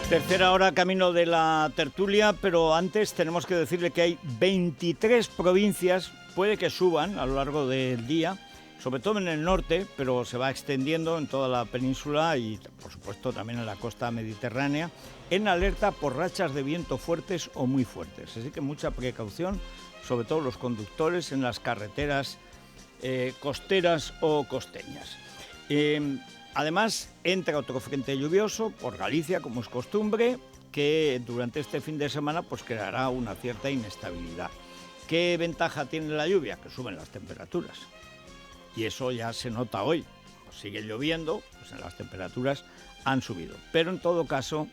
Tercera hora camino de la tertulia, pero antes tenemos que decirle que hay 23 provincias, puede que suban a lo largo del día, sobre todo en el norte, pero se va extendiendo en toda la península y por supuesto también en la costa mediterránea, en alerta por rachas de viento fuertes o muy fuertes. Así que mucha precaución, sobre todo los conductores en las carreteras costeras o costeñas. Además, entra otro frente lluvioso por Galicia, como es costumbre, que durante este fin de semana pues creará una cierta inestabilidad. ¿Qué ventaja tiene la lluvia? Que suben las temperaturas. Y eso ya se nota hoy. Pues sigue lloviendo, pues las temperaturas han subido. Pero en todo caso,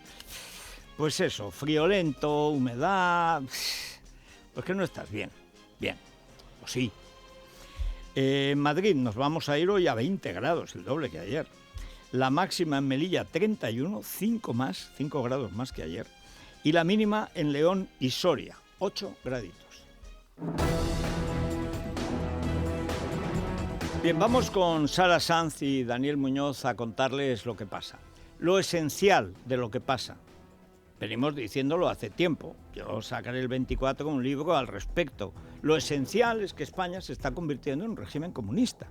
pues eso, friolento, humedad, pues que no estás bien. Bien, o sí. En Madrid nos vamos a ir hoy a 20 grados, el doble que ayer. La máxima en Melilla 31, 5 grados más que ayer. Y la mínima en León y Soria, 8 graditos. Bien, vamos con Sara Sanz y Daniel Muñoz a contarles lo que pasa. Lo esencial de lo que pasa. Venimos diciéndolo hace tiempo. Yo sacaré el 24 un libro al respecto. Lo esencial es que España se está convirtiendo en un régimen comunista.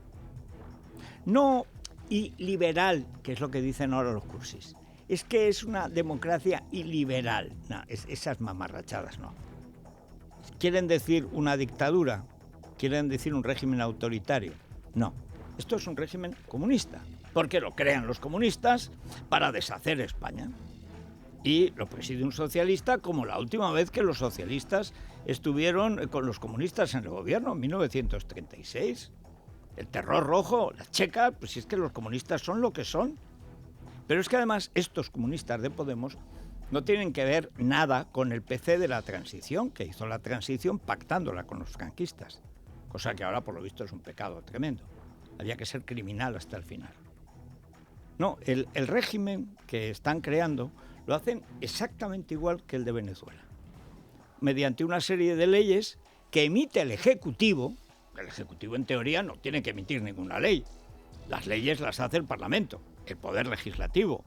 No iliberal, que es lo que dicen ahora los cursis. Es que es una democracia iliberal. No, esas mamarrachadas no. ¿Quieren decir una dictadura? ¿Quieren decir un régimen autoritario? No. Esto es un régimen comunista. Porque lo crean los comunistas para deshacer España. Y lo preside un socialista como la última vez que los socialistas estuvieron con los comunistas en el gobierno, en 1936. El terror rojo, la checa, pues si es que los comunistas son lo que son. Pero es que además estos comunistas de Podemos no tienen que ver nada con el PC de la transición, que hizo la transición pactándola con los franquistas. Cosa que ahora por lo visto es un pecado tremendo. Había que ser criminal hasta el final. No, el régimen que están creando lo hacen exactamente igual que el de Venezuela. Mediante una serie de leyes que emite el Ejecutivo. El Ejecutivo, en teoría, no tiene que emitir ninguna ley. Las leyes las hace el Parlamento, el Poder Legislativo.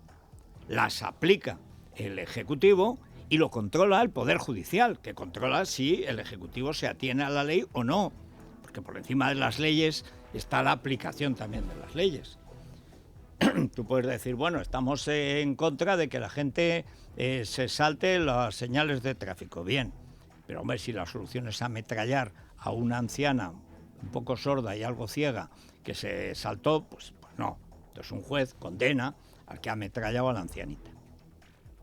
Las aplica el Ejecutivo y lo controla el Poder Judicial, que controla si el Ejecutivo se atiene a la ley o no. Porque por encima de las leyes está la aplicación también de las leyes. Tú puedes decir, bueno, estamos en contra de que la gente se salte las señales de tráfico. Bien, pero hombre, si la solución es ametrallar a una anciana un poco sorda y algo ciega que se saltó, pues no. Entonces un juez condena al que ha ametrallado a la ancianita.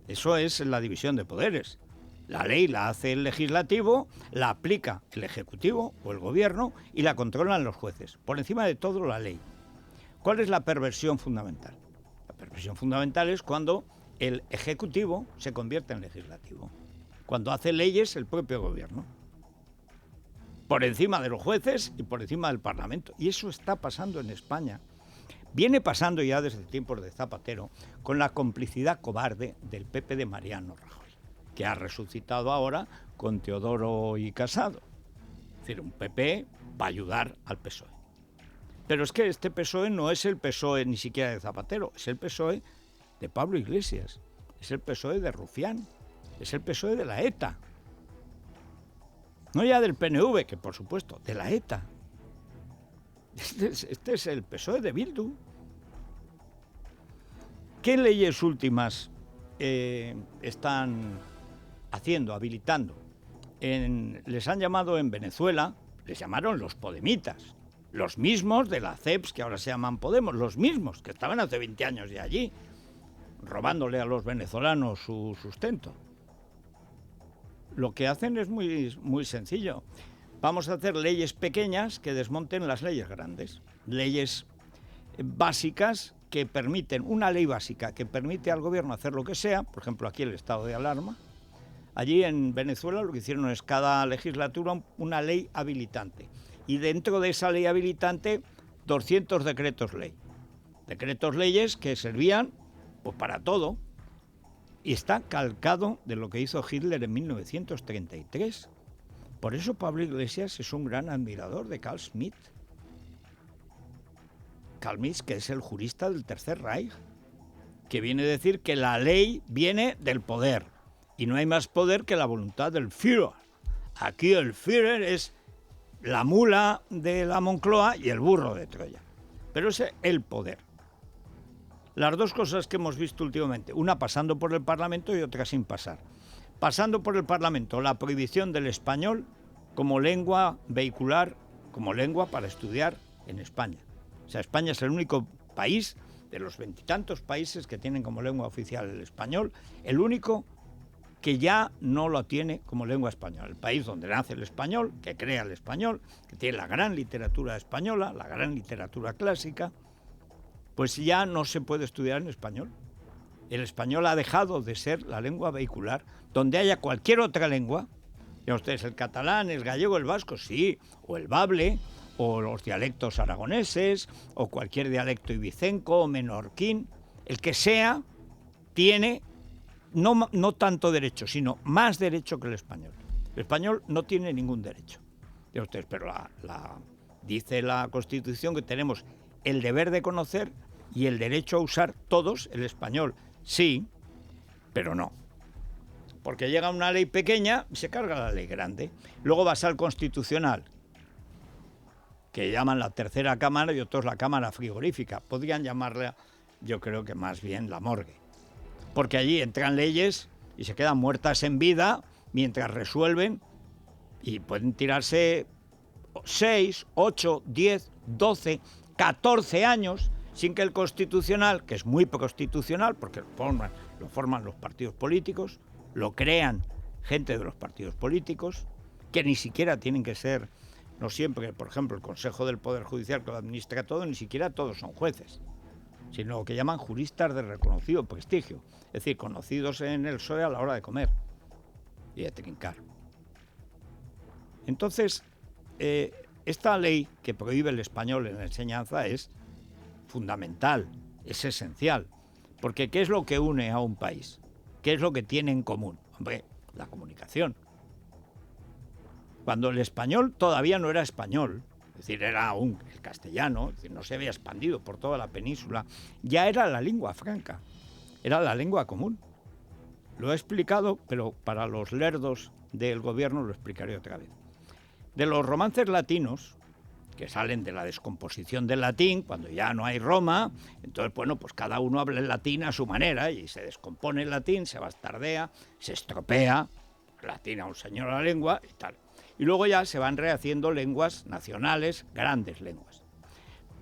Eso es la división de poderes. La ley la hace el legislativo, la aplica el ejecutivo o el gobierno y la controlan los jueces. Por encima de todo, la ley. ¿Cuál es la perversión fundamental? La perversión fundamental es cuando el ejecutivo se convierte en legislativo. Cuando hace leyes el propio gobierno. Por encima de los jueces y por encima del Parlamento. Y eso está pasando en España. Viene pasando ya desde tiempos de Zapatero con la complicidad cobarde del PP de Mariano Rajoy, que ha resucitado ahora con Teodoro y Casado. Es decir, un PP va a ayudar al PSOE. Pero es que este PSOE no es el PSOE ni siquiera de Zapatero, es el PSOE de Pablo Iglesias, es el PSOE de Rufián, es el PSOE de la ETA. No ya del PNV, que por supuesto, de la ETA. Este es el PSOE de Bildu. ¿Qué leyes últimas están haciendo, habilitando? Les han llamado en Venezuela, les llamaron los podemitas. Los mismos de la CEPS, que ahora se llaman Podemos, los mismos que estaban hace 20 años de allí, robándole a los venezolanos su sustento. Lo que hacen es muy, muy sencillo. Vamos a hacer leyes pequeñas que desmonten las leyes grandes. Leyes básicas que permiten, una ley básica que permite al gobierno hacer lo que sea, por ejemplo aquí el estado de alarma. Allí en Venezuela lo que hicieron es cada legislatura una ley habilitante. Y dentro de esa ley habilitante, 200 decretos ley. Decretos leyes que servían pues, para todo. Y está calcado de lo que hizo Hitler en 1933. Por eso Pablo Iglesias es un gran admirador de Carl Schmitt. Carl Schmitt, que es el jurista del Tercer Reich. que viene a decir que la ley viene del poder, y no hay más poder que la voluntad del Führer. Aquí el Führer es la mula de la Moncloa y el burro de Troya, pero es el poder. Las dos cosas que hemos visto últimamente, una pasando por el Parlamento y otra sin pasar. Pasando por el Parlamento, la prohibición del español como lengua vehicular, como lengua para estudiar en España. O sea, España es el único país de los veintitantos países que tienen como lengua oficial el español, el único que ya no lo tiene como lengua española. El país donde nace el español, que crea el español, que tiene la gran literatura española, la gran literatura clásica, pues ya no se puede estudiar en español. El español ha dejado de ser la lengua vehicular. Donde haya cualquier otra lengua, ya ustedes, el catalán, el gallego, el vasco, sí, o el bable, o los dialectos aragoneses, o cualquier dialecto ibicenco o menorquín, el que sea, tiene no tanto derecho, sino más derecho que el español. El español no tiene ningún derecho. Ya ustedes, pero dice la Constitución que tenemos el deber de conocer y el derecho a usar todos el español. Sí, pero no. Porque llega una ley pequeña y se carga la ley grande. Luego vas al Constitucional, que llaman la tercera cámara y otros la cámara frigorífica. Podrían llamarla, yo creo que más bien la morgue. Porque allí entran leyes y se quedan muertas en vida mientras resuelven y pueden tirarse 6, 8, 10, 12, 14 años sin que el Constitucional, que es muy constitucional porque lo forman los partidos políticos, lo crean gente de los partidos políticos, que ni siquiera tienen que ser, no siempre, por ejemplo, el Consejo del Poder Judicial que lo administra todo, ni siquiera todos son jueces, sino lo que llaman juristas de reconocido prestigio, es decir, conocidos en el PSOE a la hora de comer y de trincar. Entonces, esta ley que prohíbe el español en la enseñanza es fundamental, es esencial, porque ¿qué es lo que une a un país? ¿Qué es lo que tiene en común? Hombre, la comunicación. Cuando el español todavía no era español, es decir, era el castellano, es decir, no se había expandido por toda la península, ya era la lengua franca, era la lengua común. Lo he explicado, pero para los lerdos del gobierno lo explicaré otra vez. De los romances latinos, que salen de la descomposición del latín, cuando ya no hay Roma, entonces, bueno, pues cada uno habla el latín a su manera y se descompone el latín, se bastardea, se estropea, latín a un señor la lengua y tal. Y luego ya se van rehaciendo lenguas nacionales, grandes lenguas.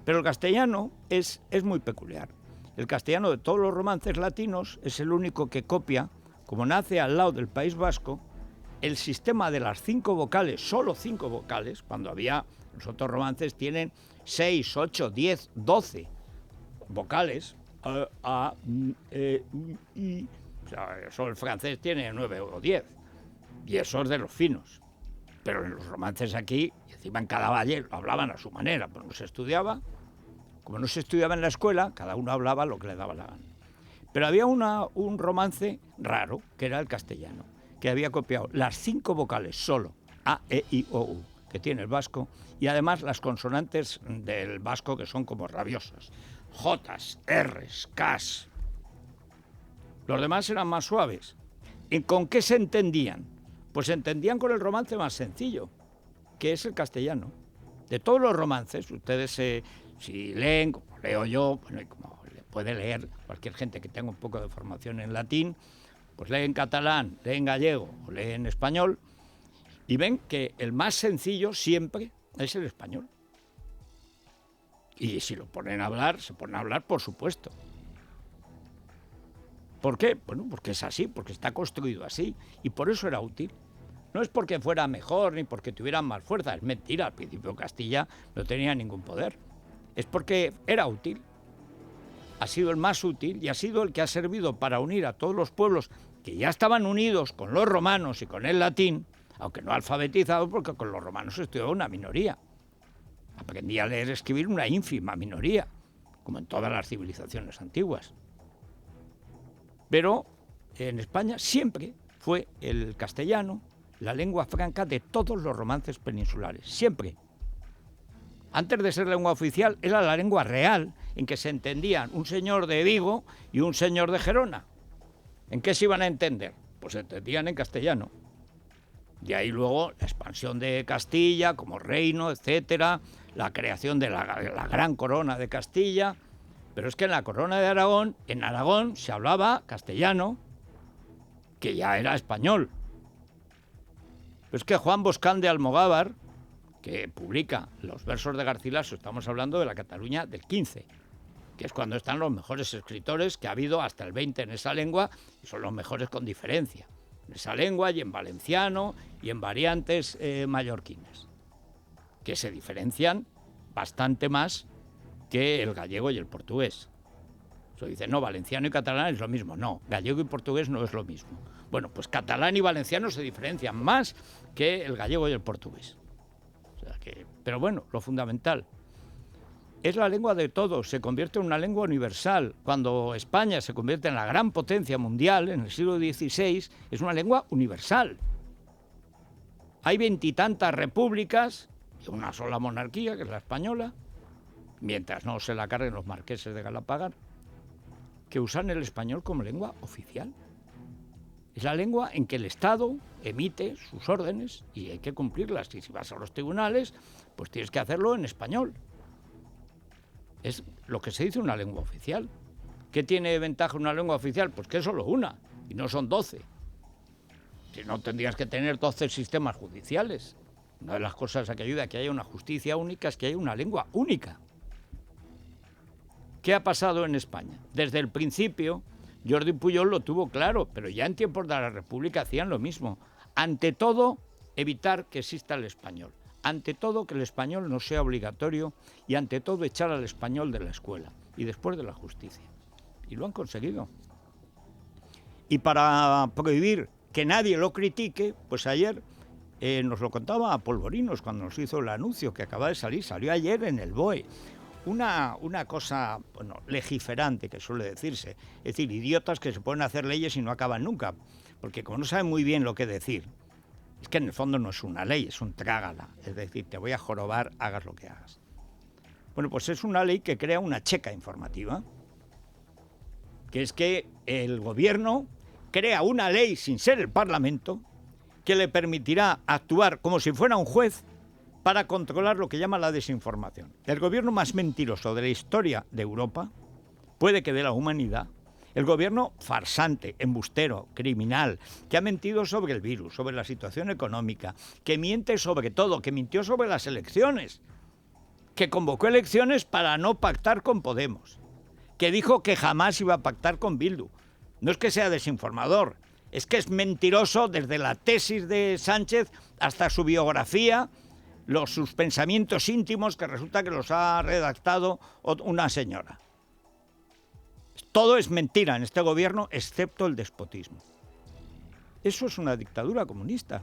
Pero el castellano es muy peculiar. El castellano de todos los romances latinos es el único que copia, como nace al lado del País Vasco, el sistema de las 5 vocales, solo 5 vocales, cuando había, los otros romances tienen 6, 8, 10, 12 vocales, i. O sea, eso el francés tiene 9 o 10, y eso es de los finos. Pero en los romances aquí, y encima en cada valle, lo hablaban a su manera, pero no se estudiaba. Como no se estudiaba en la escuela, cada uno hablaba lo que le daba la gana. Pero había un romance raro, que era el castellano, que había copiado las 5 vocales solo, A, E, I, O, U, que tiene el vasco, y además las consonantes del vasco que son como rabiosas. Jotas, Rs, Ks. Los demás eran más suaves. ¿Y con qué se entendían? Pues se entendían con el romance más sencillo, que es el castellano. De todos los romances, ustedes si leen, como leo yo, bueno, y como puede leer cualquier gente que tenga un poco de formación en latín, pues leen catalán, leen gallego o leen español, y ven que el más sencillo siempre es el español. Y si lo ponen a hablar, se ponen a hablar, por supuesto. ¿Por qué? Bueno, porque es así, porque está construido así, y por eso era útil. No es porque fuera mejor ni porque tuvieran más fuerza, es mentira, al principio Castilla no tenía ningún poder. Es porque era útil. Ha sido el más útil y ha sido el que ha servido para unir a todos los pueblos que ya estaban unidos con los romanos y con el latín, aunque no alfabetizados, porque con los romanos estudiaba una minoría. Aprendía a leer y escribir una ínfima minoría, como en todas las civilizaciones antiguas. Pero en España siempre fue el castellano la lengua franca de todos los romances peninsulares, siempre. Antes de ser lengua oficial, era la lengua real, en que se entendían un señor de Vigo y un señor de Gerona. ¿En qué se iban a entender? Pues se entendían en castellano. De ahí luego la expansión de Castilla como reino, etcétera, la creación de la gran corona de Castilla. Pero es que en la corona de Aragón, en Aragón se hablaba castellano, que ya era español. Pero es que Juan Boscán de Almogávar, que publica los versos de Garcilaso, estamos hablando de la Cataluña del 15, que es cuando están los mejores escritores que ha habido hasta el 20 en esa lengua, y son los mejores con diferencia, en esa lengua y en valenciano y en variantes mallorquines, que se diferencian bastante más que el gallego y el portugués. Se dice, no, valenciano y catalán es lo mismo. No, gallego y portugués no es lo mismo. Bueno, pues catalán y valenciano se diferencian más que el gallego y el portugués. O sea que, pero bueno, lo fundamental es la lengua de todos, se convierte en una lengua universal. Cuando España se convierte en la gran potencia mundial en el siglo XVI, es una lengua universal. Hay 20 y tantas repúblicas y una sola monarquía, que es la española, mientras no se la carguen los marqueses de Galapagar, que usan el español como lengua oficial. Es la lengua en que el Estado emite sus órdenes y hay que cumplirlas. Y si vas a los tribunales, pues tienes que hacerlo en español. Es lo que se dice una lengua oficial. ¿Qué tiene de ventaja una lengua oficial? Pues que es solo una, y no son 12. Si no, tendrías que tener 12 sistemas judiciales. Una de las cosas que ayuda a que haya una justicia única es que haya una lengua única. ¿Qué ha pasado en España? Desde el principio, Jordi Pujol lo tuvo claro, pero ya en tiempos de la República hacían lo mismo. Ante todo, evitar que exista el español. Ante todo, que el español no sea obligatorio y ante todo, echar al español de la escuela y después de la justicia. Y lo han conseguido. Y para prohibir que nadie lo critique, pues ayer nos lo contaba a Polvorinos cuando nos hizo el anuncio que acaba de salir, salió ayer en el BOE. Una cosa, bueno, legiferante, que suele decirse. Es decir, idiotas que se pueden hacer leyes y no acaban nunca. Porque como no saben muy bien lo que decir, es que en el fondo no es una ley, es un trágala. Es decir, te voy a jorobar, hagas lo que hagas. Bueno, pues es una ley que crea una checa informativa. Que es que el gobierno crea una ley sin ser el Parlamento que le permitirá actuar como si fuera un juez para controlar lo que llama la desinformación. El gobierno más mentiroso de la historia de Europa, puede que de la humanidad, el gobierno farsante, embustero, criminal, que ha mentido sobre el virus, sobre la situación económica, que miente sobre todo, que mintió sobre las elecciones, que convocó elecciones para no pactar con Podemos, que dijo que jamás iba a pactar con Bildu. No es que sea desinformador, es que es mentiroso desde la tesis de Sánchez hasta su biografía, sus pensamientos íntimos, que resulta que los ha redactado una señora. Todo es mentira en este gobierno, excepto el despotismo. Eso es una dictadura comunista.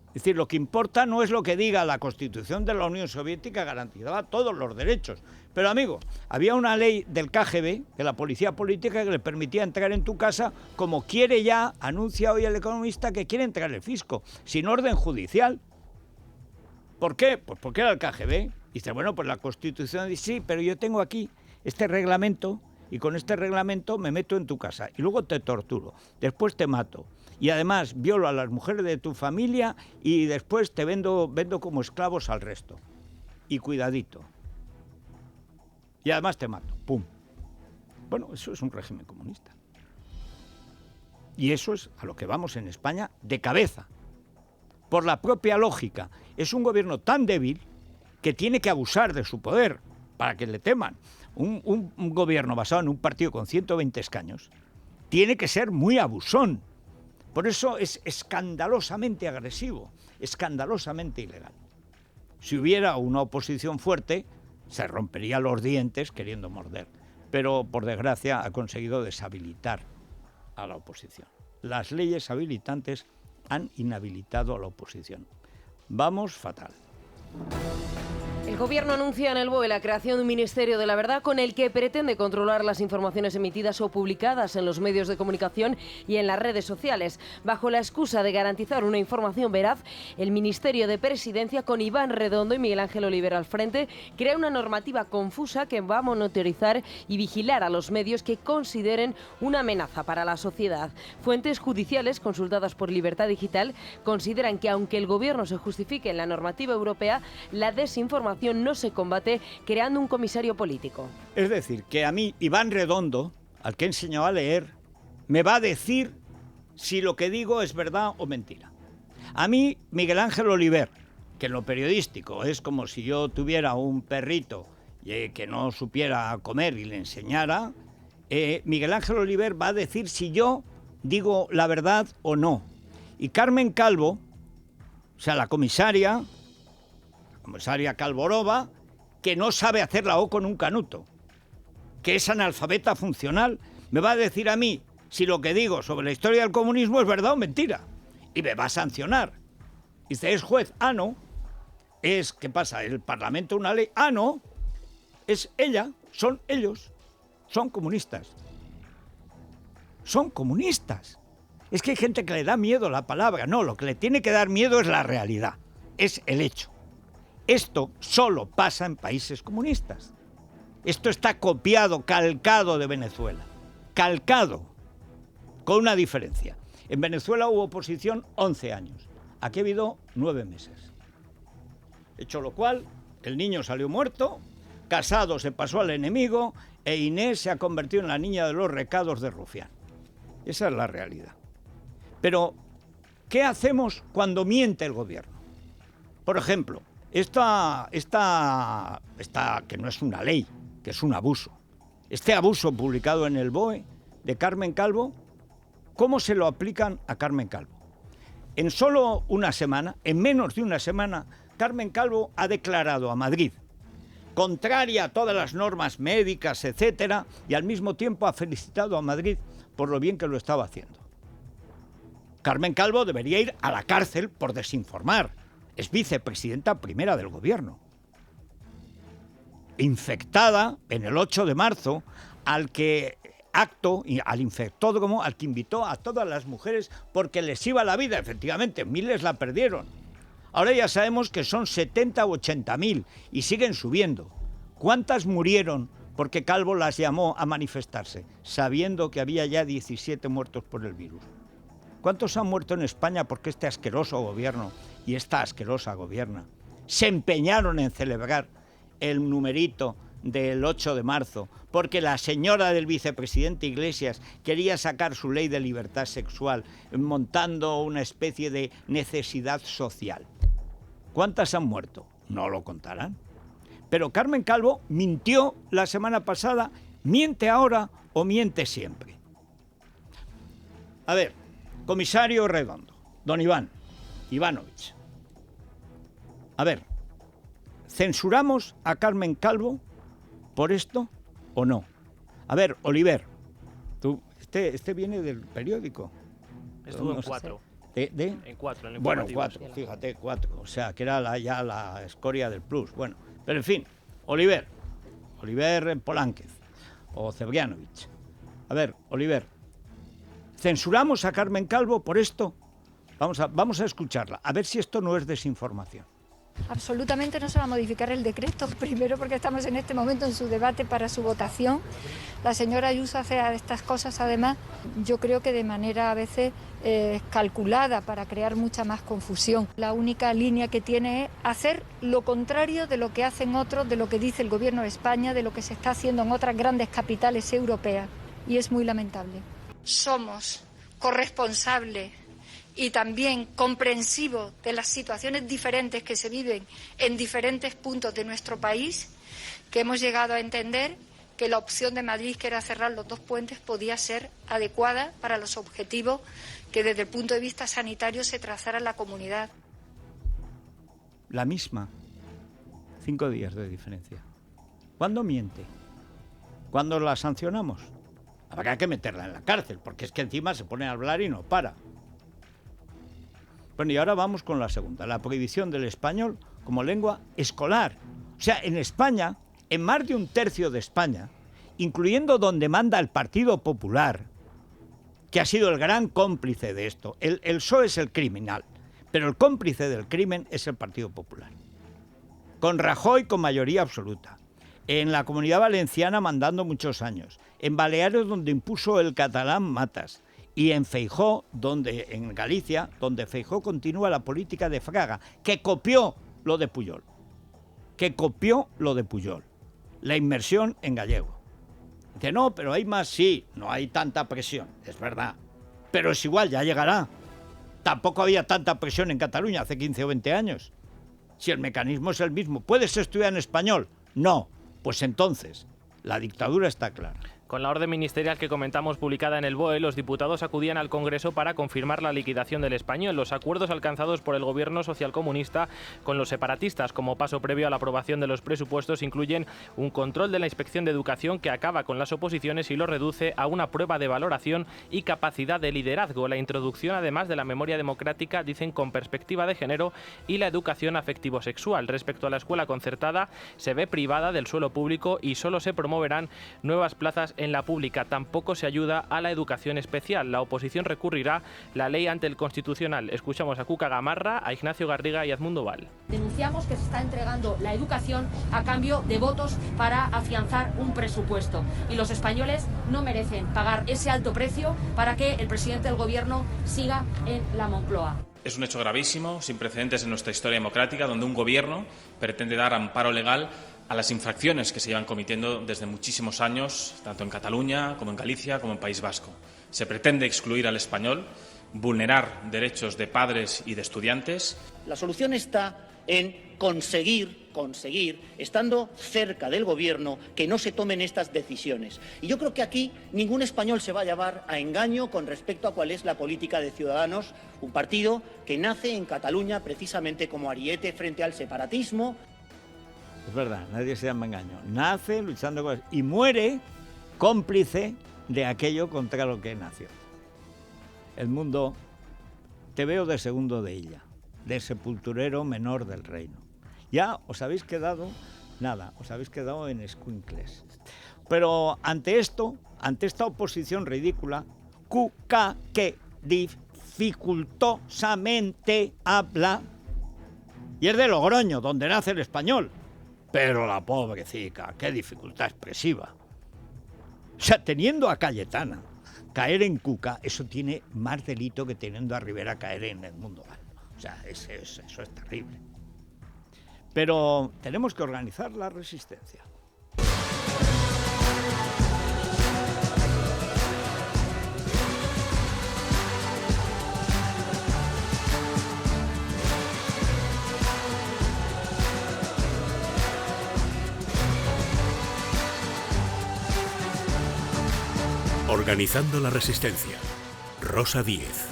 Es decir, lo que importa no es lo que diga la Constitución de la Unión Soviética, garantizaba todos los derechos. Pero, amigo, había una ley del KGB, de la policía política, que le permitía entrar en tu casa, como quiere ya, anuncia hoy el Economista, que quiere entrar el fisco, sin orden judicial. ¿Por qué? Pues porque era el KGB. Dice, bueno, pues la Constitución dice, sí, pero yo tengo aquí este reglamento y con este reglamento me meto en tu casa y luego te torturo, después te mato y además violo a las mujeres de tu familia y después te vendo como esclavos al resto. Y cuidadito. Y además te mato. ¡Pum! Bueno, eso es un régimen comunista. Y eso es a lo que vamos en España de cabeza. Por la propia lógica. Es un gobierno tan débil que tiene que abusar de su poder para que le teman. Un gobierno basado en un partido con 120 escaños tiene que ser muy abusón. Por eso es escandalosamente agresivo, escandalosamente ilegal. Si hubiera una oposición fuerte, se rompería los dientes queriendo morder. Pero, por desgracia, ha conseguido deshabilitar a la oposición. Las leyes habilitantes han inhabilitado a la oposición. Vamos fatal. El Gobierno anuncia en el BOE la creación de un Ministerio de la Verdad con el que pretende controlar las informaciones emitidas o publicadas en los medios de comunicación y en las redes sociales. Bajo la excusa de garantizar una información veraz, el Ministerio de Presidencia, con Iván Redondo y Miguel Ángel Oliver al frente, crea una normativa confusa que va a monitorizar y vigilar a los medios que consideren una amenaza para la sociedad. Fuentes judiciales consultadas por Libertad Digital consideran que, aunque el Gobierno se justifique en la normativa europea, la desinformación no se combate creando un comisario político. Es decir, que a mí, Iván Redondo, al que he enseñado a leer, me va a decir si lo que digo es verdad o mentira. A mí, Miguel Ángel Oliver, que en lo periodístico es como si yo tuviera un perrito que no supiera comer y le enseñara, Miguel Ángel Oliver va a decir si yo digo la verdad o no. Y Carmen Calvo, o sea, la comisaria Calvorova, que no sabe hacer la O con un canuto, que es analfabeta funcional, me va a decir a mí si lo que digo sobre la historia del comunismo es verdad o mentira. Y me va a sancionar. Dice, ¿es juez? Ah, no. ¿Qué pasa? ¿El Parlamento una ley? Ah, no. Es ella, son ellos, son comunistas. Son comunistas. Es que hay gente que le da miedo la palabra. No, lo que le tiene que dar miedo es la realidad, es el hecho. Esto solo pasa en países comunistas. Esto está copiado, calcado de Venezuela. Calcado, con una diferencia. En Venezuela hubo oposición 11 años. Aquí ha habido 9 meses. Hecho lo cual, el niño salió muerto, Casado se pasó al enemigo e Inés se ha convertido en la niña de los recados de Rufián. Esa es la realidad. Pero, ¿qué hacemos cuando miente el gobierno? Por ejemplo, esta que no es una ley, que es un abuso. Este abuso publicado en el BOE de Carmen Calvo, ¿cómo se lo aplican a Carmen Calvo? En solo una semana, en menos de una semana, Carmen Calvo ha declarado a Madrid, contraria a todas las normas médicas, etcétera, y al mismo tiempo ha felicitado a Madrid por lo bien que lo estaba haciendo. Carmen Calvo debería ir a la cárcel por desinformar. Es vicepresidenta primera del gobierno. Infectada en el 8 de marzo, al infectódromo, al que invitó a todas las mujeres porque les iba la vida. Efectivamente, miles la perdieron. Ahora ya sabemos que son 70 o 80.000 y siguen subiendo. ¿Cuántas murieron porque Calvo las llamó a manifestarse, sabiendo que había ya 17 muertos por el virus? ¿Cuántos han muerto en España porque este asqueroso gobierno y esta asquerosa gobierna se empeñaron en celebrar el numerito del 8 de marzo porque la señora del vicepresidente Iglesias quería sacar su ley de libertad sexual montando una especie de necesidad social? ¿Cuántas han muerto? No lo contarán. Pero Carmen Calvo mintió la semana pasada, miente ahora o miente siempre. A ver, comisario Redondo, don Ivanovich. A ver, ¿censuramos a Carmen Calvo por esto o no? A ver, Oliver, tú, este viene del periódico. Estuvo en 4. En 4, en el bueno, 4, fíjate, 4. O sea, que era ya la escoria del plus. Bueno, pero en fin, Oliver Polánquez o Cebrianovich. A ver, Oliver, ¿censuramos a Carmen Calvo por esto? Vamos a escucharla, a ver si esto no es desinformación. Absolutamente no se va a modificar el decreto, primero porque estamos en este momento en su debate para su votación. La señora Ayuso hace estas cosas, además, yo creo que de manera a veces calculada para crear mucha más confusión. La única línea que tiene es hacer lo contrario de lo que hacen otros, de lo que dice el Gobierno de España, de lo que se está haciendo en otras grandes capitales europeas, y es muy lamentable. Somos corresponsables y también comprensivo de las situaciones diferentes que se viven en diferentes puntos de nuestro país, que hemos llegado a entender que la opción de Madrid, que era cerrar los 2 puentes, podía ser adecuada para los objetivos que desde el punto de vista sanitario se trazara en la comunidad. La misma, 5 días de diferencia. ¿Cuándo miente? ¿Cuándo la sancionamos? Habrá que meterla en la cárcel, porque es que encima se pone a hablar y no para. Bueno, y ahora vamos con la segunda, la prohibición del español como lengua escolar. O sea, en España, en más de un tercio de España, incluyendo donde manda el Partido Popular, que ha sido el gran cómplice de esto. El PSOE es el criminal, pero el cómplice del crimen es el Partido Popular. Con Rajoy con mayoría absoluta. En la Comunidad Valenciana mandando muchos años. En Baleares, donde impuso el catalán Matas. Y en Feijóo, en Galicia, donde Feijóo continúa la política de Fraga, que copió lo de Pujol. La inmersión en gallego. Dice, no, pero hay más, sí, no hay tanta presión, es verdad. Pero es igual, ya llegará. Tampoco había tanta presión en Cataluña hace 15 o 20 años. Si el mecanismo es el mismo, ¿puedes estudiar en español? No, pues entonces, la dictadura está clara. Con la orden ministerial que comentamos publicada en el BOE, los diputados acudían al Congreso para confirmar la liquidación del Español. Los acuerdos alcanzados por el gobierno socialcomunista con los separatistas como paso previo a la aprobación de los presupuestos incluyen un control de la Inspección de Educación que acaba con las oposiciones y lo reduce a una prueba de valoración y capacidad de liderazgo. La introducción, además de la memoria democrática, dicen con perspectiva de género, y la educación afectivo-sexual. Respecto a la escuela concertada, se ve privada del suelo público y solo se promoverán nuevas plazas en la pública. Tampoco se ayuda a la educación especial. La oposición recurrirá la ley ante el Constitucional. Escuchamos a Cuca Gamarra, a Ignacio Garriga y a Edmundo Val. Denunciamos que se está entregando la educación a cambio de votos para afianzar un presupuesto. Y los españoles no merecen pagar ese alto precio para que el presidente del gobierno siga en la Moncloa. Es un hecho gravísimo, sin precedentes en nuestra historia democrática, donde un gobierno pretende dar amparo legal a las infracciones que se llevan cometiendo desde muchísimos años, tanto en Cataluña como en Galicia como en País Vasco. Se pretende excluir al español, vulnerar derechos de padres y de estudiantes. La solución está en conseguir, estando cerca del gobierno, que no se tomen estas decisiones. Y yo creo que aquí ningún español se va a llevar a engaño con respecto a cuál es la política de Ciudadanos, un partido que nace en Cataluña precisamente como ariete frente al separatismo. Es verdad, nadie se llama engaño. Nace luchando con y muere cómplice de aquello contra lo que nació. El mundo, te veo de segundo de ella, de sepulturero menor del reino. Ya os habéis quedado, os habéis quedado en escuincles. Pero ante esto, ante esta oposición ridícula, Cuca, que dificultosamente habla, y es de Logroño, donde nace el español. Pero la pobrecita, qué dificultad expresiva. O sea, teniendo a Cayetana caer en Cuca, eso tiene más delito que teniendo a Rivera caer en Edmundo Val. O sea, eso es terrible. Pero tenemos que organizar la resistencia. Organizando la resistencia. Rosa Díez.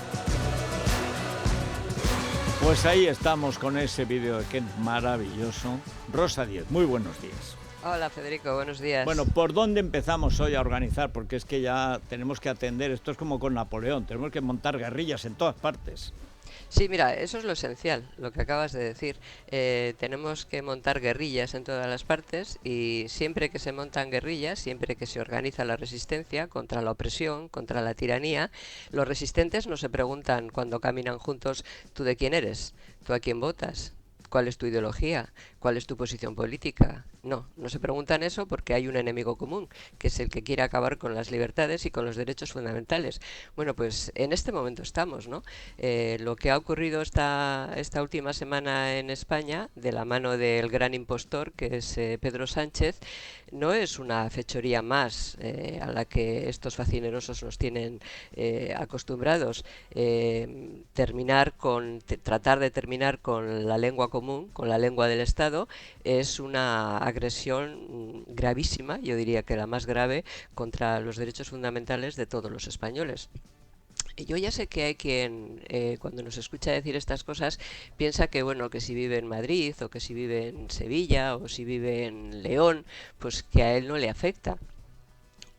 Pues ahí estamos con ese vídeo de Kent maravilloso. Rosa Díez, muy buenos días. Hola Federico, buenos días. Bueno, ¿por dónde empezamos hoy a organizar? Porque es que ya tenemos que atender, esto es como con Napoleón, tenemos que montar guerrillas en todas partes. Sí, mira, eso es lo esencial, lo que acabas de decir. Tenemos que montar guerrillas en todas las partes y siempre que se montan guerrillas, siempre que se organiza la resistencia contra la opresión, contra la tiranía, los resistentes no se preguntan cuando caminan juntos, ¿tú de quién eres? ¿Tú a quién votas? ¿Cuál es tu ideología? ¿Cuál es tu posición política? No se preguntan eso porque hay un enemigo común, que es el que quiere acabar con las libertades y con los derechos fundamentales. Bueno, pues en este momento estamos, ¿no? Lo que ha ocurrido esta última semana en España, de la mano del gran impostor, que es Pedro Sánchez, no es una fechoría más a la que estos facinerosos nos tienen acostumbrados. Tratar de terminar con la lengua común, con la lengua del Estado, es una agresión gravísima, yo diría que la más grave, contra los derechos fundamentales de todos los españoles. Yo ya sé que hay quien, cuando nos escucha decir estas cosas, piensa que bueno, que si vive en Madrid, o que si vive en Sevilla, o si vive en León, pues que a él no le afecta.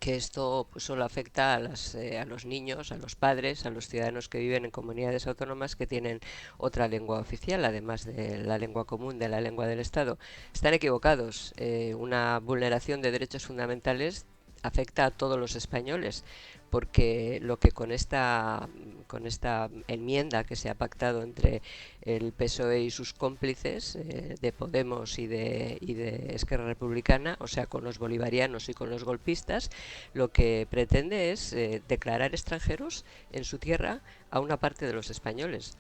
que esto pues, solo afecta a los niños, a los padres, a los ciudadanos que viven en comunidades autónomas que tienen otra lengua oficial, además de la lengua común, de la lengua del Estado. Están equivocados. Una vulneración de derechos fundamentales afecta a todos los españoles, porque lo que con esta enmienda que se ha pactado entre el PSOE y sus cómplices de Podemos y de Esquerra Republicana, o sea, con los bolivarianos y con los golpistas, lo que pretende es declarar extranjeros en su tierra a una parte de los españoles.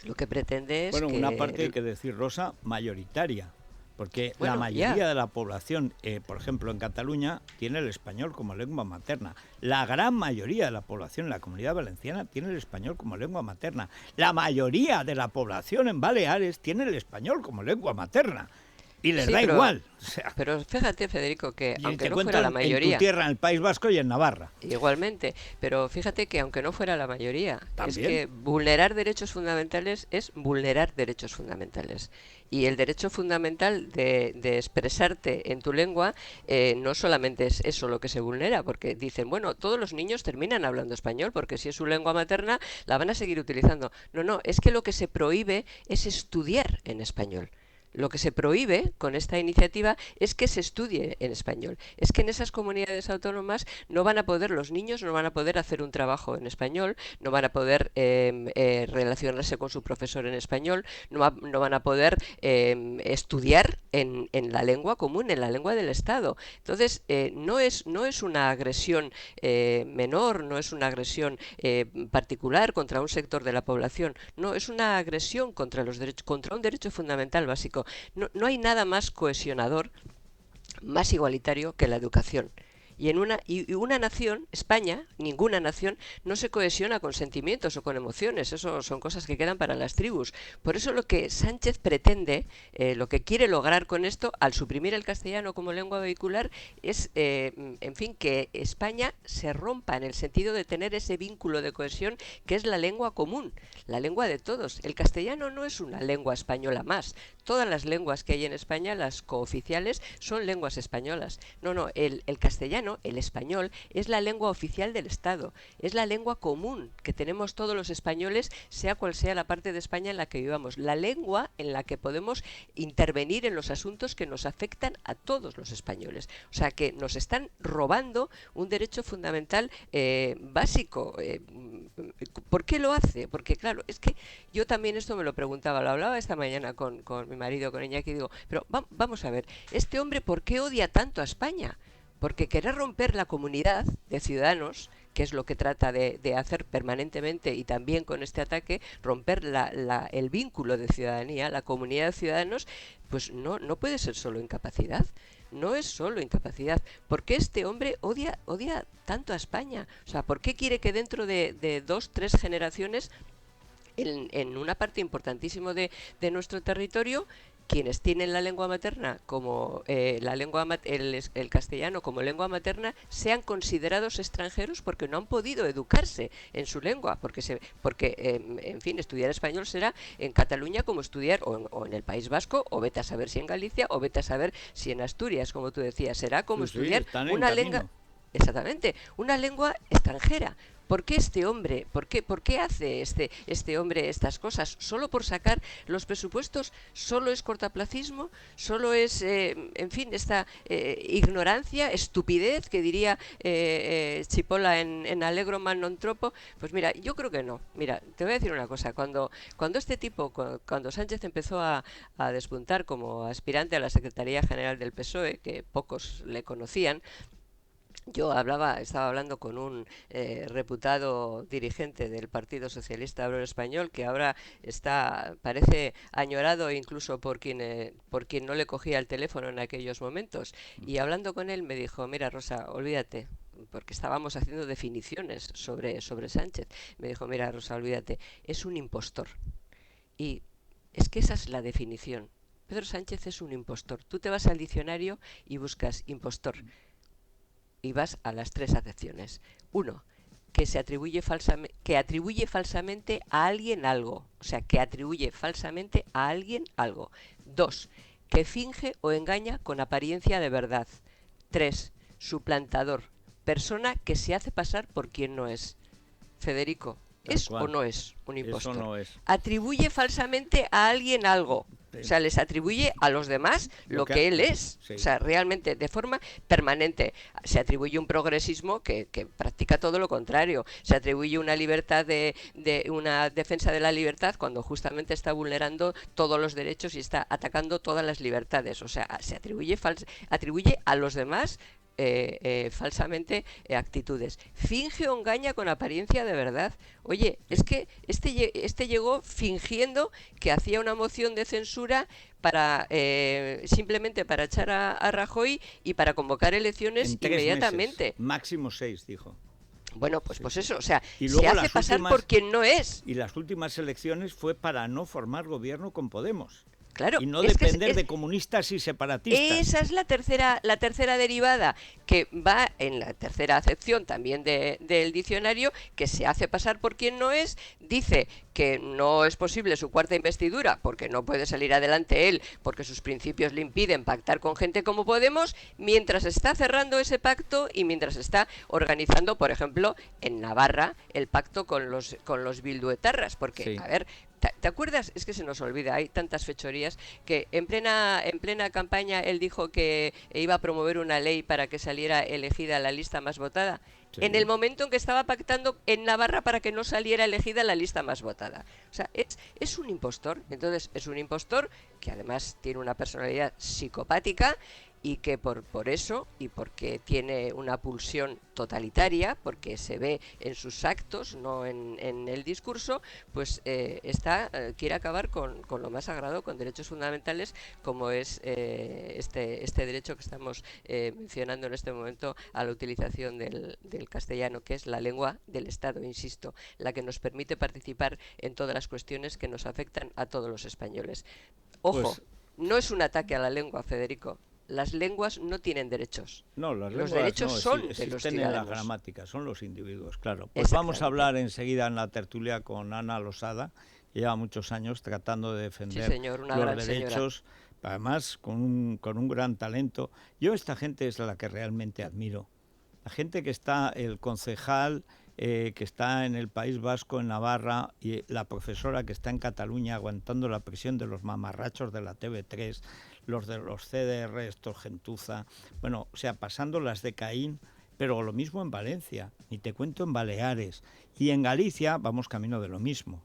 Lo que pretende es bueno, una parte, hay que decir, Rosa, mayoritaria. Porque la mayoría de la población, por ejemplo, en Cataluña, tiene el español como lengua materna. La gran mayoría de la población en la Comunidad Valenciana tiene el español como lengua materna. La mayoría de la población en Baleares tiene el español como lengua materna. Y les da igual. O sea, pero fíjate, Federico, que aunque no fuera la mayoría... En tu tierra, en el País Vasco y en Navarra. Igualmente, pero fíjate que aunque no fuera la mayoría, ¿también? Es que vulnerar derechos fundamentales es vulnerar derechos fundamentales. Y el derecho fundamental de expresarte en tu lengua no solamente es eso lo que se vulnera, porque dicen, bueno, todos los niños terminan hablando español, porque si es su lengua materna la van a seguir utilizando. No, es que lo que se prohíbe es estudiar en español. Lo que se prohíbe con esta iniciativa es que se estudie en español. Es que en esas comunidades autónomas no van a poder, los niños no van a poder hacer un trabajo en español, no van a poder relacionarse con su profesor en español, no van a poder estudiar en la lengua común, en la lengua del Estado. Entonces, no es una agresión menor, no es una agresión particular contra un sector de la población, no, es una agresión contra un derecho fundamental básico. No hay nada más cohesionador, más igualitario que la educación. Y una nación, España, ninguna nación, no se cohesiona con sentimientos o con emociones. Eso son cosas que quedan para las tribus. Por eso lo que Sánchez pretende, lo que quiere lograr con esto, al suprimir el castellano como lengua vehicular, es, en fin, que España se rompa en el sentido de tener ese vínculo de cohesión que es la lengua común, la lengua de todos. El castellano no es una lengua española más. Todas las lenguas que hay en España, las cooficiales, son lenguas españolas. No, el castellano, el español, es la lengua oficial del Estado, es la lengua común que tenemos todos los españoles, sea cual sea la parte de España en la que vivamos, la lengua en la que podemos intervenir en los asuntos que nos afectan a todos los españoles. O sea que nos están robando un derecho fundamental básico. ¿Por qué lo hace? Porque claro, es que yo también esto me lo preguntaba, lo hablaba esta mañana con mi marido, con Iñaki, y digo, pero vamos a ver, este hombre, ¿por qué odia tanto a España? Porque querer romper la comunidad de ciudadanos, que es lo que trata de hacer permanentemente y también con este ataque, romper el vínculo de ciudadanía, la comunidad de ciudadanos, pues no puede ser solo incapacidad. No es solo incapacidad. ¿Por qué este hombre odia tanto a España? O sea, ¿por qué quiere que dentro de 2-3 generaciones, en una parte importantísima de nuestro territorio, quienes tienen la lengua materna como el castellano como lengua materna sean considerados extranjeros porque no han podido educarse en su lengua, porque en fin, estudiar español será en Cataluña como estudiar o en el País Vasco, o vete a saber si en Galicia, o vete a saber si en Asturias, como tú decías, será como estudiar una lengua, exactamente, una lengua extranjera. ¿Por qué este hombre, por qué hace este hombre estas cosas? ¿Solo por sacar los presupuestos? ¿Solo es cortaplacismo? ¿Solo es, en fin, esta ignorancia, estupidez, que diría Chipola en Allegro man non troppo? Pues mira, yo creo que no. Mira, te voy a decir una cosa. Cuando este tipo, cuando Sánchez empezó a despuntar como aspirante a la Secretaría General del PSOE, que pocos le conocían, yo estaba hablando con un reputado dirigente del Partido Socialista Obrero Español que ahora parece añorado incluso por quien no le cogía el teléfono en aquellos momentos. Y hablando con él me dijo, mira Rosa, olvídate, porque estábamos haciendo definiciones sobre Sánchez. Me dijo, mira Rosa, olvídate, es un impostor. Y es que esa es la definición. Pedro Sánchez es un impostor. Tú te vas al diccionario y buscas impostor. Y vas a las 3 acepciones. 1, que atribuye falsamente a alguien algo. O sea, que atribuye falsamente a alguien algo. 2, que finge o engaña con apariencia de verdad. 3, suplantador. persona que se hace pasar por quien no es. Federico, ¿es o no es un impostor? Eso no es. Atribuye falsamente a alguien algo. O sea, les atribuye a los demás lo que él es. Sí. O sea, realmente, de forma permanente. Se atribuye un progresismo que practica todo lo contrario. Se atribuye una libertad una defensa de la libertad cuando justamente está vulnerando todos los derechos y está atacando todas las libertades. O sea, se atribuye a los demás falsamente actitudes. Finge o engaña con apariencia de verdad. Oye, es que este llegó fingiendo que hacía una moción de censura para simplemente para echar a Rajoy y para convocar elecciones En 3 inmediatamente. meses, máximo 6, dijo. Bueno, pues eso, o sea, Y se luego hace pasar por quien no es. Y las últimas elecciones fue para no formar gobierno con Podemos. Claro, Y no es que depender de comunistas y separatistas. Esa es la tercera derivada, que va en la tercera acepción también del diccionario, que se hace pasar por quien no es, dice que no es posible su cuarta investidura porque no puede salir adelante él, porque sus principios le impiden pactar con gente como Podemos, mientras está cerrando ese pacto y mientras está organizando, por ejemplo, en Navarra, el pacto con los bilduetarras, porque, Sí. a ver, ¿te acuerdas? Es que se nos olvida, hay tantas fechorías, que en plena campaña él dijo que iba a promover una ley para que saliera elegida la lista más votada. Sí. En el momento en que estaba pactando en Navarra para que no saliera elegida la lista más votada. O sea, es un impostor. Entonces, es un impostor que además tiene una personalidad psicopática y que por eso, y porque tiene una pulsión totalitaria, porque se ve en sus actos, no en el discurso, pues quiere acabar con lo más sagrado, con derechos fundamentales, como es este derecho que estamos mencionando en este momento a la utilización del castellano, que es la lengua del Estado, insisto, la que nos permite participar en todas las cuestiones que nos afectan a todos los españoles. Ojo, Pues no es un ataque a la lengua, Federico. Las lenguas no tienen derechos. No, los derechos no, son de existen los en la ciudadanos. gramática, son los individuos, claro. Pues vamos a hablar enseguida en la tertulia con Ana Losada, que lleva muchos años tratando de defender Sí, señor, una los gran derechos, además con un gran talento. Yo esta gente es la que realmente admiro. La gente que está, el concejal que está en el País Vasco, en Navarra, y la profesora que está en Cataluña aguantando la presión de los mamarrachos de la TV3, los de los CDR, estos gentuza, bueno, o sea, pasando las de Caín, pero lo mismo en Valencia, ni te cuento en Baleares, y en Galicia vamos camino de lo mismo.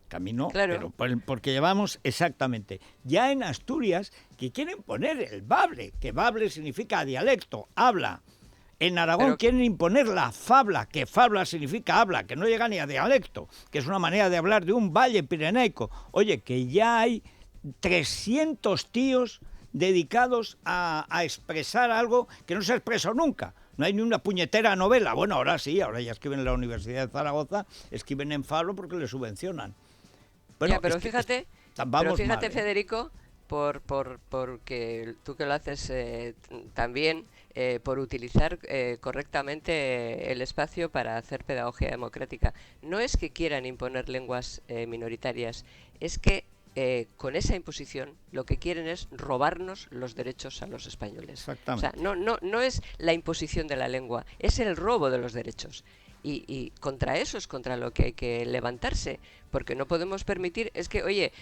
Camino, claro. Pero porque llevamos exactamente. Ya en Asturias, que quieren poner el bable, que bable significa dialecto, habla. En Aragón quieren imponer la fabla, que fabla significa habla, que no llega ni a dialecto, que es una manera de hablar de un valle pirenaico. Oye, que ya hay 300 tíos dedicados a expresar algo que no se expresó nunca. No hay ni una puñetera novela. Bueno, ahora sí, ahora ya escriben en la Universidad de Zaragoza, escriben en fablo porque le subvencionan. Bueno, ya, pero fíjate, mal, Federico, porque tú que lo haces también, por utilizar correctamente el espacio para hacer pedagogía democrática. No es que quieran imponer lenguas minoritarias, es que con esa imposición lo que quieren es robarnos los derechos a los españoles. Exactamente. O sea, no es la imposición de la lengua, es el robo de los derechos. Y contra eso es contra lo que hay que levantarse, porque no podemos permitir, es que, oye,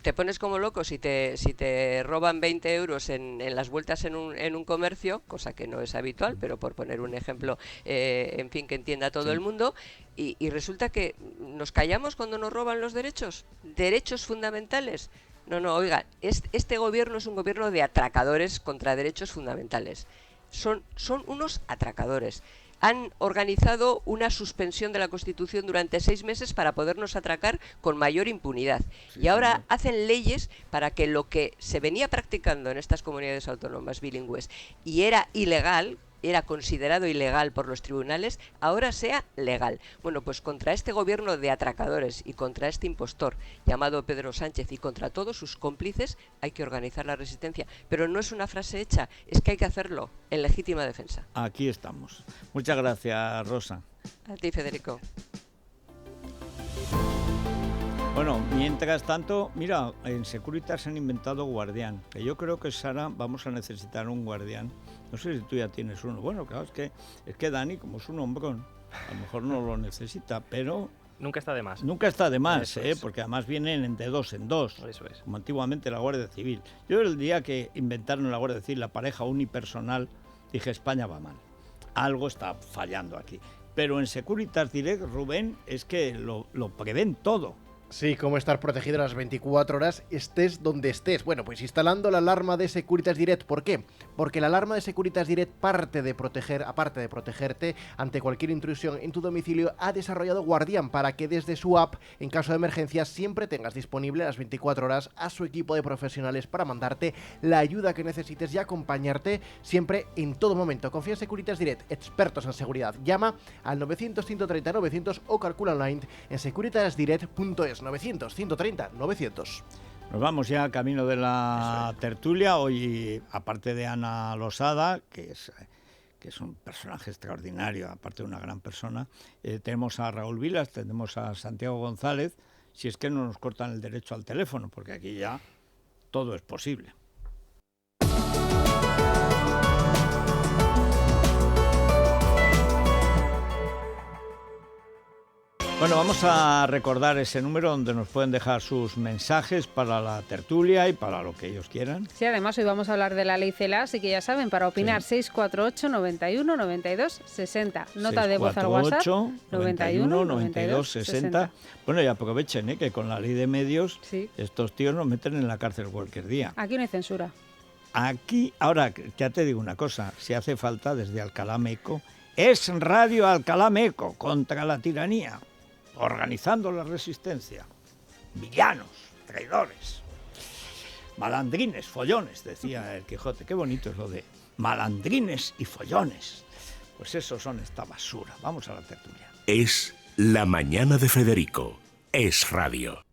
te pones como loco si te roban 20 euros en las vueltas en un comercio, cosa que no es habitual, pero por poner un ejemplo, en fin, que entienda todo el mundo, y resulta que nos callamos cuando nos roban los derechos fundamentales. No, oiga, este gobierno es un gobierno de atracadores contra derechos fundamentales. Son unos atracadores. Han organizado una suspensión de la Constitución durante 6 meses para podernos atracar con mayor impunidad. Sí, y ahora hacen leyes para que lo que se venía practicando en estas comunidades autónomas bilingües y era ilegal, era considerado ilegal por los tribunales, ahora sea legal. Bueno, pues contra este gobierno de atracadores y contra este impostor llamado Pedro Sánchez y contra todos sus cómplices hay que organizar la resistencia. Pero no es una frase hecha, es que hay que hacerlo en legítima defensa. Aquí estamos. Muchas gracias, Rosa. A ti, Federico. Bueno, mientras tanto, mira, en Securitas han inventado Guardián, que yo creo que, Sara, vamos a necesitar un Guardián No sé si tú ya tienes uno. Bueno, claro, es que Dani, como es un hombrón, a lo mejor no lo necesita, pero... Nunca está de más. Nunca está de más, Eso es. porque además vienen de dos en dos, Eso es. como antiguamente la Guardia Civil. Yo el día que inventaron en la Guardia Civil la pareja unipersonal, dije, España va mal. Algo está fallando aquí. Pero en Securitas Direct, Rubén, es que lo prevén todo. Sí, cómo estar protegido las 24 horas, estés donde estés. Bueno, pues instalando la alarma de Securitas Direct. ¿Por qué? Porque la alarma de Securitas Direct, aparte de protegerte ante cualquier intrusión en tu domicilio, ha desarrollado Guardián para que desde su app, en caso de emergencia, siempre tengas disponible las 24 horas a su equipo de profesionales para mandarte la ayuda que necesites y acompañarte siempre en todo momento. Confía en Securitas Direct, expertos en seguridad. Llama al 900-130-900 o calcula online en securitasdirect.es. 900-130-900. Nos vamos ya camino de la tertulia. Hoy, aparte de Ana Losada, que es un personaje extraordinario, aparte de una gran persona, tenemos a Raúl Vilas, tenemos a Santiago González, si es que no nos cortan el derecho al teléfono, porque aquí ya todo es posible. Bueno, vamos a recordar ese número donde nos pueden dejar sus mensajes para la tertulia y para lo que ellos quieran. Sí, además hoy vamos a hablar de la ley CELA, así que ya saben, para opinar, sí. 648 91 92 60. Nota de voz al WhatsApp 91 92 60. Bueno, y aprovechen, que con la ley de medios estos tíos nos meten en la cárcel cualquier día. Aquí no hay censura. Aquí, ahora, ya te digo una cosa, si hace falta desde Alcalá Meco, es Radio Alcalá Meco contra la tiranía. Organizando la resistencia. Villanos, traidores, malandrines, follones, decía el Quijote. Qué bonito es lo de malandrines y follones. Pues esos son esta basura. Vamos a la tertulia. Es La Mañana de Federico. Es Radio.